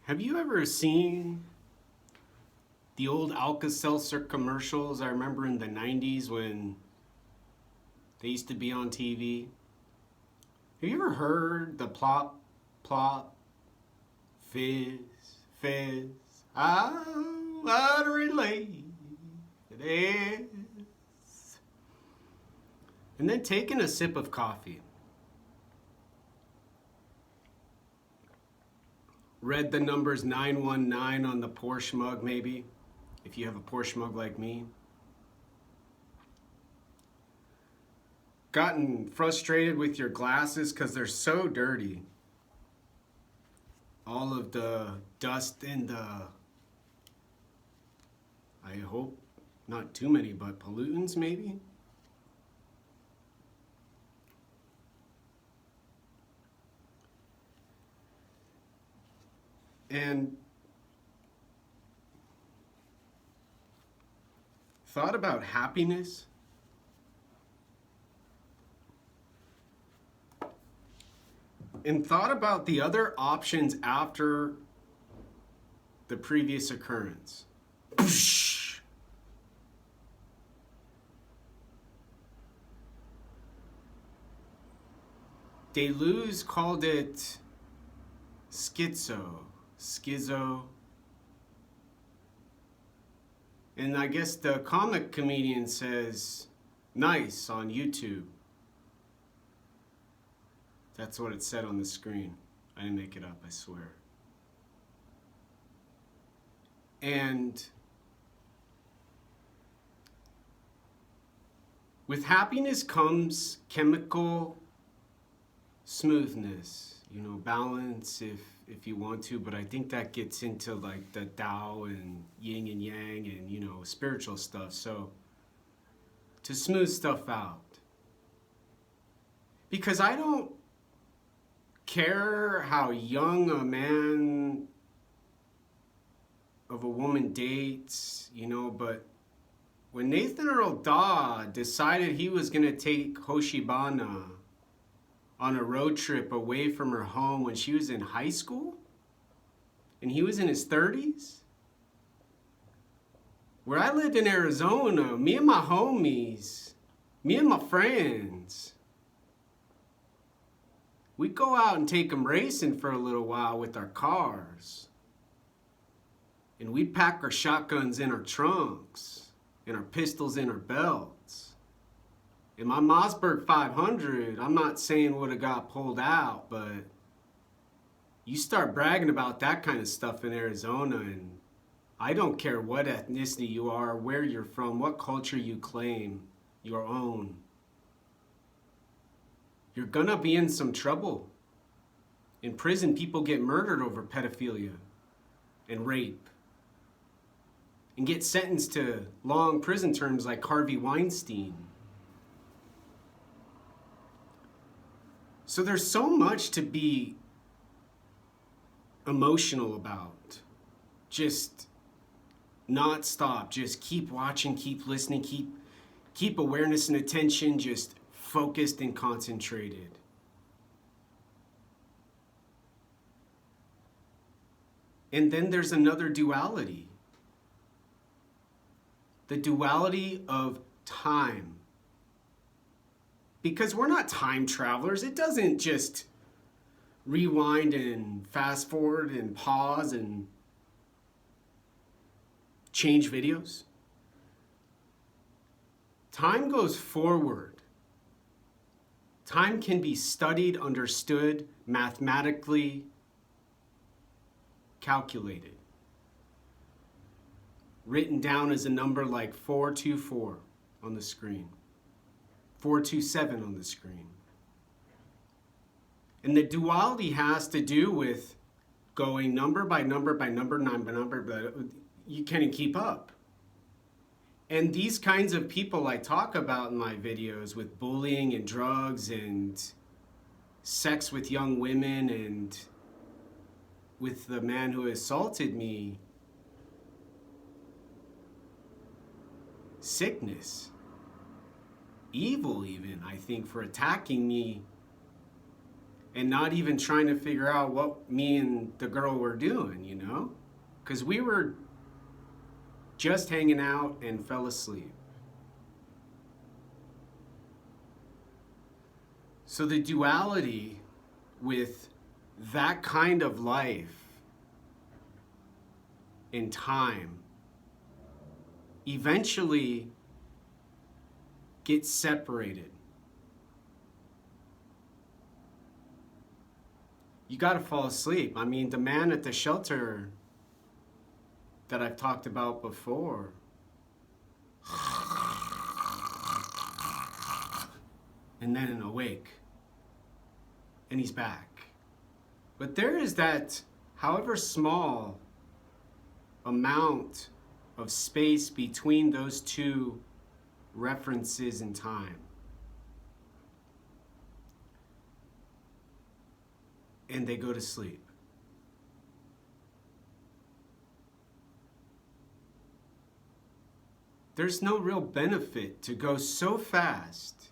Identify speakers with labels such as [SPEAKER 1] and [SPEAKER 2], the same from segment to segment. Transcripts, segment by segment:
[SPEAKER 1] Have you ever seen the old Alka-Seltzer commercials? I remember in the 90s when they used to be on TV. Have you ever heard the plop, plop, fizz, fizz? I'm utterly late. It is. And then taking a sip of coffee. Read the numbers 919 on the Porsche mug, maybe, if you have a Porsche mug like me. Gotten frustrated with your glasses because they're so dirty. All of the dust and I hope not too many, but pollutants maybe. And thought about happiness. And thought about the other options after the previous occurrence. Deleuze called it schizo. And I guess the comic comedian says, nice on YouTube. That's what it said on the screen. I didn't make it up, I swear. And with happiness comes chemical smoothness, balance if you want to, but I think that gets into like the Tao and yin and yang and spiritual stuff. So to smooth stuff out. Because I don't care how young a man of a woman dates, but when Nathan Earl Daw decided he was gonna take Hoshibana on a road trip away from her home when she was in high school, and he was in his 30s, where I lived in Arizona, me and my homies, me and my friends, we'd go out and take them racing for a little while with our cars. And we'd pack our shotguns in our trunks and our pistols in our belts. And my Mossberg 500, I'm not saying would have got pulled out, but you start bragging about that kind of stuff in Arizona, and I don't care what ethnicity you are, where you're from, what culture you claim your own. You're gonna be in some trouble. In prison, people get murdered over pedophilia and rape and get sentenced to long prison terms like Harvey Weinstein. So there's so much to be emotional about. Just not stop. Just keep watching, keep listening, keep awareness and attention just focused and concentrated. And then there's another duality. The duality of time. Because we're not time travelers. It doesn't just rewind and fast forward and pause and change videos. Time goes forward. Time can be studied, understood, mathematically calculated. Written down as a number like 424 on the screen, 427 on the screen. And the duality has to do with going number by number by number, but you can't keep up. And these kinds of people I talk about in my videos with bullying and drugs and sex with young women and with the man who assaulted me, sickness, evil even, I think, for attacking me and not even trying to figure out what me and the girl were doing, you know? Because we were just hanging out and fell asleep. So the duality with that kind of life in time eventually gets separated. You gotta fall asleep. I mean, the man at the shelter that I've talked about before, and then awake, and he's back. But there is that, however small amount of space between those two references in time. And they go to sleep. There's no real benefit to go so fast,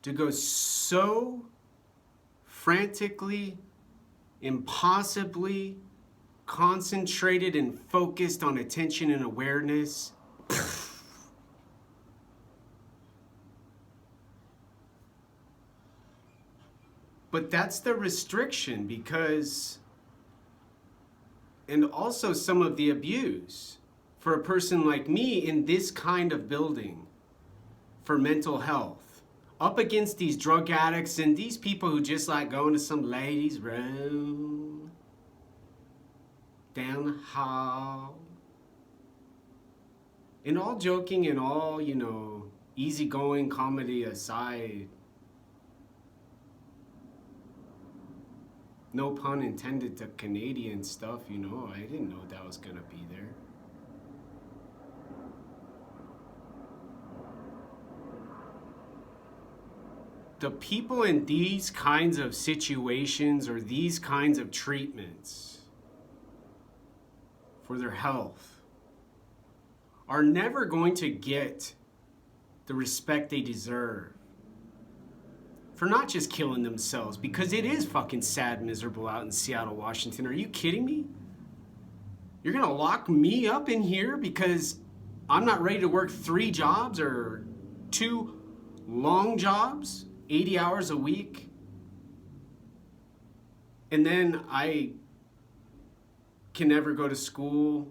[SPEAKER 1] to go so frantically, impossibly concentrated and focused on attention and awareness. But that's the restriction, because, and also some of the abuse for a person like me in this kind of building for mental health, up against these drug addicts and these people who just like going to some ladies' room down the hall. And all joking and all, you know, easygoing comedy aside, no pun intended to Canadian stuff, you know, I didn't know that was gonna be there. The people in these kinds of situations or these kinds of treatments for their health are never going to get the respect they deserve for not just killing themselves, because it is fucking sad, miserable out in Seattle, Washington. Are you kidding me? You're gonna lock me up in here because I'm not ready to work 3 jobs or 2 long jobs, 80 hours a week? And then I can never go to school.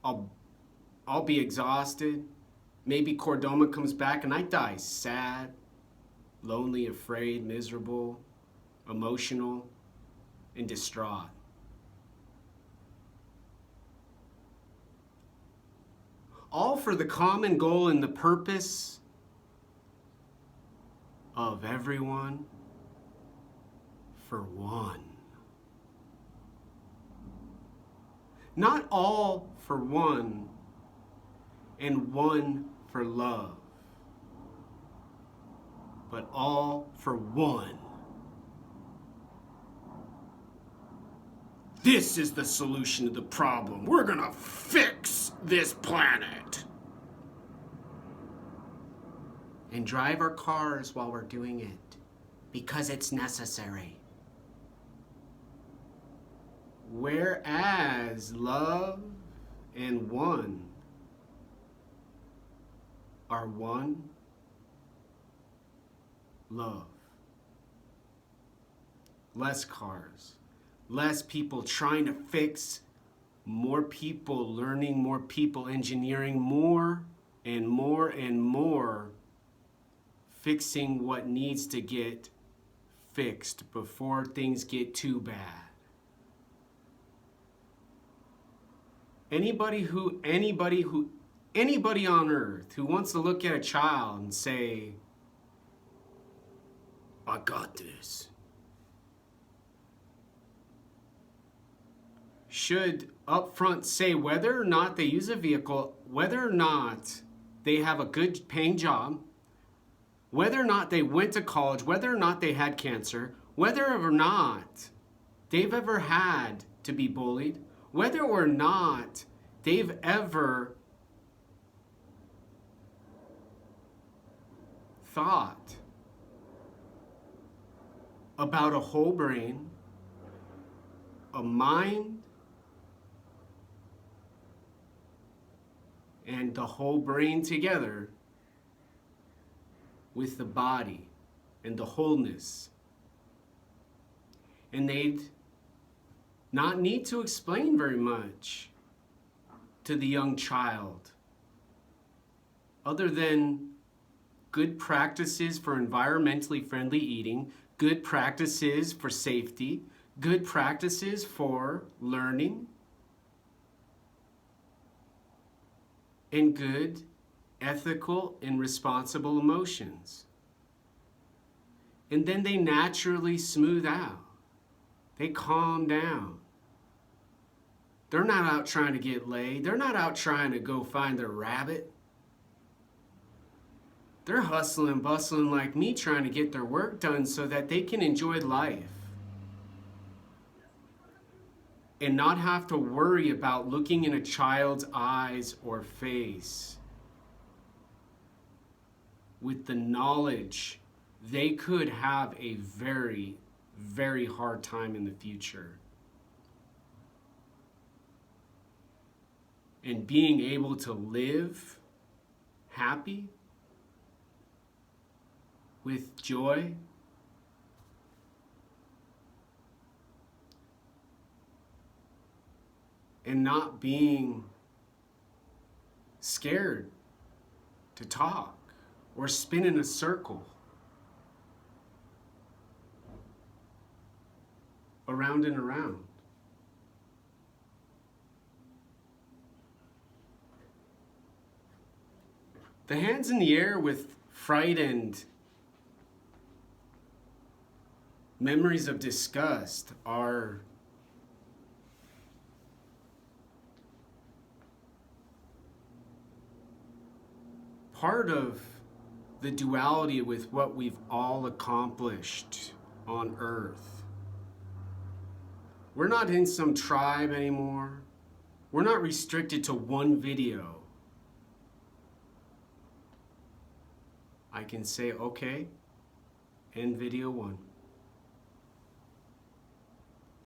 [SPEAKER 1] I'll be exhausted. Maybe chordoma comes back and I die sad, lonely, afraid, miserable, emotional, and distraught. All for the common goal and the purpose of everyone for one. Not all for one and one for love, but all for one. This is the solution to the problem. We're gonna fix this planet. And drive our cars while we're doing it, because it's necessary. Whereas love and one are one love. Less cars, less people trying to fix, more people learning, more people engineering, more and more and more fixing what needs to get fixed before things get too bad. Anybody on earth who wants to look at a child and say, I got this, should upfront say whether or not they use a vehicle, whether or not they have a good paying job, whether or not they went to college, whether or not they had cancer, whether or not they've ever had to be bullied, whether or not they've ever thought about a whole brain, a mind, and the whole brain together with the body and the wholeness. And they'd not need to explain very much to the young child, other than good practices for environmentally friendly eating, good practices for safety, good practices for learning, and good, ethical, and responsible emotions. And then they naturally smooth out. They calm down. They're not out trying to get laid. They're not out trying to go find their rabbit. They're hustling and bustling like me, trying to get their work done so that they can enjoy life and not have to worry about looking in a child's eyes or face with the knowledge they could have a very, very hard time in the future. And being able to live happy, with joy, and not being scared to talk or spin in a circle around and around. The hands in the air with fright and memories of disgust are part of the duality with what we've all accomplished on Earth. We're not in some tribe anymore. We're not restricted to one video. I can say, okay, end video 1.